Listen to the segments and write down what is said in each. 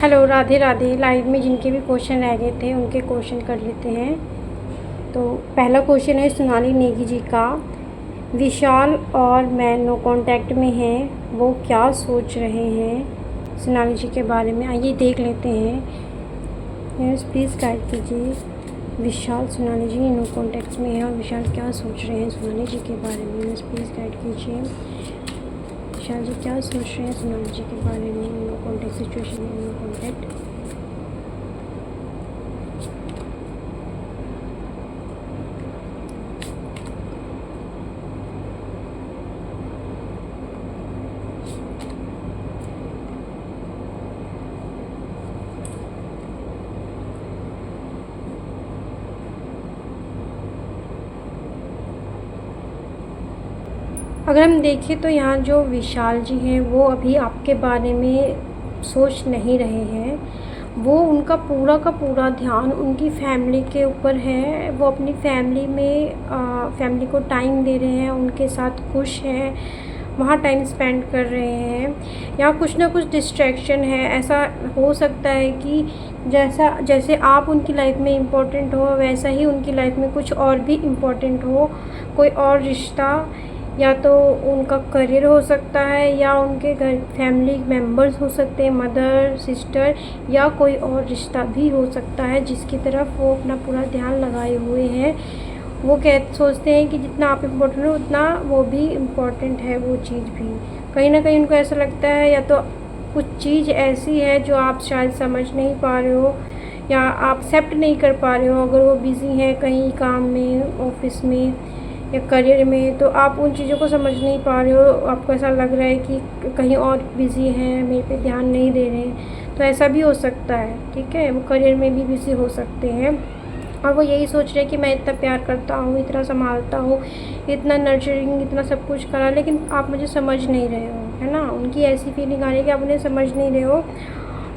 Hello, Radhe Radhe. Live में जिनके भी क्वेश्चन रह गए थे उनके क्वेश्चन कर लेते हैं। तो पहला क्वेश्चन है सोनाली नेगी जी का। विशाल और मैं नो कांटेक्ट में हैं, वो क्या सोच रहे हैं सोनाली जी के बारे में, आइए देख लेते हैं। यस, प्लीज़ गाइड कीजिए। विशाल सोनाली जी नो कांटेक्ट में हैं और विशाल क्या सोच रहे हैं सोनाली जी के बारे में। यस, प्लीज़ गाइड कीजिए। विशाल जी क्या सोच रहे हैं सोनाली जी के बारे में, नो कॉन्टैक्ट सिचुएशन में, नो कॉन्टैक्ट। अगर हम देखें तो यहाँ जो विशाल जी हैं वो अभी आपके बारे में सोच नहीं रहे हैं। वो उनका पूरा का पूरा ध्यान उनकी फैमिली के ऊपर है। वो अपनी फैमिली में फैमिली को टाइम दे रहे हैं, उनके साथ खुश हैं, वहाँ टाइम स्पेंड कर रहे हैं। या कुछ ना कुछ डिस्ट्रैक्शन है। ऐसा हो सकता है कि जैसे आप उनकी लाइफ में इम्पोर्टेंट हो वैसा ही उनकी लाइफ में कुछ और भी इम्पोर्टेंट हो। कोई और रिश्ता, या तो उनका करियर हो सकता है, या उनके घर फैमिली मेम्बर्स हो सकते हैं, मदर सिस्टर, या कोई और रिश्ता भी हो सकता है जिसकी तरफ वो अपना पूरा ध्यान लगाए हुए हैं। वो सोचते हैं कि जितना आप इम्पोर्टेंट हो उतना वो भी इम्पोर्टेंट है। वो चीज़ भी कहीं ना कहीं उनको ऐसा लगता है, या तो कुछ चीज़ ऐसी है जो आप शायद समझ नहीं पा रहे हो या आप एक्सेप्ट नहीं कर पा रहे हो। अगर वो बिज़ी हैं कहीं काम में, ऑफिस में या करियर में, तो आप उन चीज़ों को समझ नहीं पा रहे हो। आपको ऐसा लग रहा है कि कहीं और बिज़ी हैं, मेरे पे ध्यान नहीं दे रहे हैं। तो ऐसा भी हो सकता है, ठीक है। वो करियर में भी बिज़ी हो सकते हैं और वो यही सोच रहे हैं कि मैं इतना प्यार करता हूँ, इतना संभालता हूँ, इतना नर्चरिंग, इतना सब कुछ करा, लेकिन आप मुझे समझ नहीं रहे हो, है ना। उनकी ऐसी फीलिंग आ रही है कि आप उन्हें समझ नहीं रहे हो।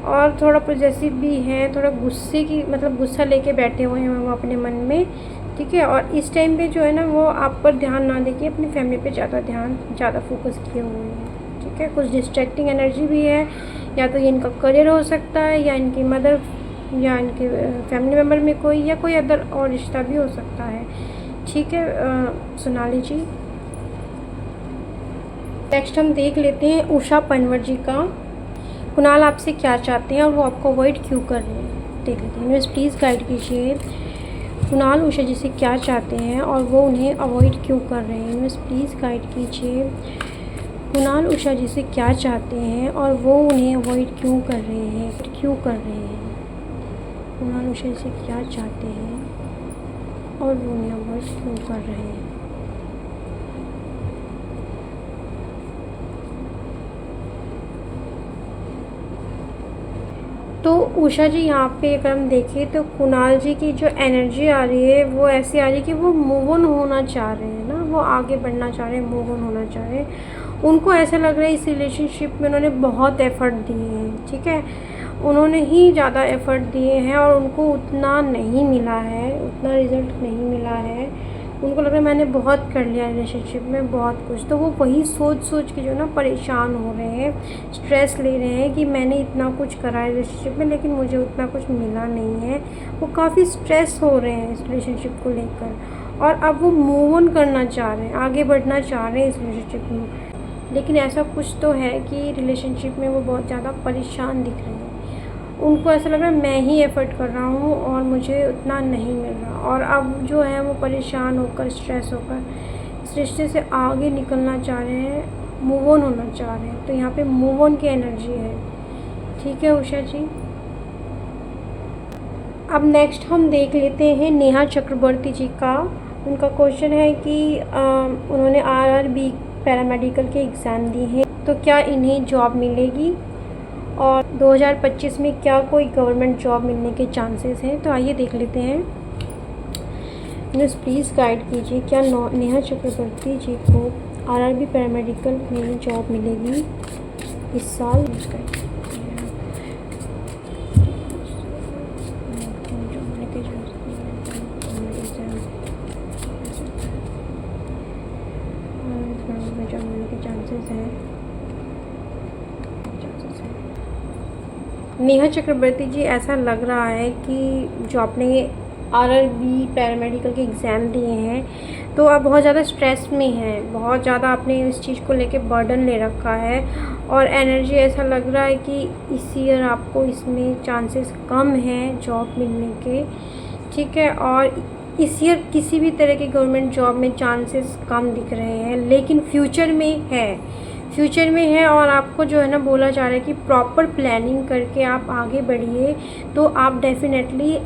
और थोड़ा पॉजेसिव भी है, थोड़ा गुस्से की मतलब गुस्सा लेके बैठे हुए हैं वो अपने मन में, ठीक है। और इस टाइम पे जो है ना वो आप पर ध्यान ना देके अपनी फैमिली पे ज़्यादा फोकस किए हुए हैं, ठीक है। कुछ डिस्ट्रैक्टिंग एनर्जी भी है, या तो ये इनका करियर हो सकता है, या इनकी मदर, या इनके फैमिली मेम्बर में कोई, या कोई अदर और रिश्ता भी हो सकता है, ठीक है। सोनाली जी, नेक्स्ट हम देख लेते हैं उषा पनवर जी का। कुणाल आपसे क्या चाहते हैं और वो आपको अवॉइड क्यों कर रहे हैं, देख लेते हैं। प्लीज़ गाइड कीजिए। कुणाल उषा जी से क्या चाहते हैं और वो उन्हें अवॉइड क्यों कर रहे हैं, बस प्लीज़ गाइड कीजिए। कुणाल उषा जी से क्या चाहते हैं और वो उन्हें अवॉइड क्यों कर रहे हैं, कुणाल उषा जी से क्या चाहते हैं और वो उन्हें अवॉइड क्यों कर रहे हैं। तो उषा जी यहाँ पे अगर हम देखें तो कुणाल जी की जो एनर्जी आ रही है वो ऐसी आ रही है कि वो मूव ऑन होना चाह रहे हैं ना, वो आगे बढ़ना चाह रहे हैं, मूव ऑन होना चाह रहे हैं। उनको ऐसा लग रहा है इस रिलेशनशिप में उन्होंने बहुत एफ़र्ट दिए हैं, ठीक है। उन्होंने ही ज़्यादा एफ़र्ट दिए हैं और उनको उतना नहीं मिला है, उतना रिज़ल्ट नहीं मिला है। उनको लग रहा है मैंने बहुत कर लिया रिलेशनशिप में, बहुत कुछ। तो वो वही सोच सोच के जो ना परेशान हो रहे हैं, स्ट्रेस ले रहे हैं कि मैंने इतना कुछ करा है रिलेशनशिप में लेकिन मुझे उतना कुछ मिला नहीं है। वो काफ़ी स्ट्रेस हो रहे हैं इस रिलेशनशिप को लेकर, और अब वो मूव ऑन करना चाह रहे हैं, आगे बढ़ना चाह रहे हैं इस रिलेशनशिप में। लेकिन ऐसा कुछ तो है कि रिलेशनशिप में वो बहुत ज़्यादा परेशान दिख रहे हैं। उनको ऐसा लग रहा है मैं ही एफ़र्ट कर रहा हूँ और मुझे उतना नहीं मिल रहा, और अब जो है वो परेशान होकर, स्ट्रेस होकर इस रिश्ते से आगे निकलना चाह रहे हैं, मूव ऑन होना चाह रहे हैं। तो यहाँ पे मूव ऑन की एनर्जी है, ठीक है उषा जी। अब नेक्स्ट हम देख लेते हैं नेहा चक्रवर्ती जी का। उनका क्वेश्चन है कि उन्होंने RRB पैरामेडिकल के एग्ज़ाम दिए हैं, तो क्या इन्हें जॉब मिलेगी और 2025 में क्या कोई गवर्नमेंट जॉब मिलने के चांसेस हैं। तो आइए देख लेते हैं। न्यूज़ प्लीज़ गाइड कीजिए, क्या नेहा चक्रवर्ती जी को RRB पैरामेडिकल में जॉब मिलेगी इस साल। जॉब मिलने के चांसेस हैं। नेहा चक्रवर्ती जी, ऐसा लग रहा है कि जो आपने आरआरबी पैरामेडिकल के एग्ज़ाम दिए हैं तो आप बहुत ज़्यादा स्ट्रेस में हैं, बहुत ज़्यादा आपने इस चीज़ को लेके बर्डन ले रखा है और एनर्जी ऐसा लग रहा है कि इस ईयर आपको इसमें चांसेस कम हैं जॉब मिलने के, ठीक है। और इस ईयर किसी भी तरह की गवर्नमेंट जॉब में चांसेस कम दिख रहे हैं, लेकिन फ्यूचर में है और आपको जो है ना बोला जा रहा है कि प्रॉपर प्लानिंग करके आप आगे बढ़िए तो आप डेफिनेटली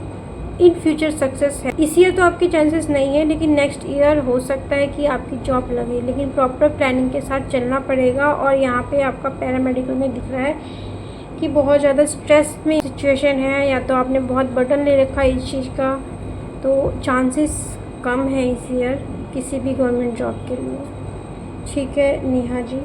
इन फ्यूचर सक्सेस है। इस ईयर तो आपके चांसेस नहीं है, लेकिन नेक्स्ट ईयर हो सकता है कि आपकी जॉब लगे, लेकिन प्रॉपर प्लानिंग के साथ चलना पड़ेगा। और यहाँ पे आपका पैरामेडिकल में दिख रहा है कि बहुत ज़्यादा स्ट्रेस में सिचुएशन है, या तो आपने बहुत बर्डन ले रखा है इस चीज़ का, तो चांसेस कम है इस ईयर किसी भी गवर्नमेंट जॉब के लिए, ठीक है नेहा जी।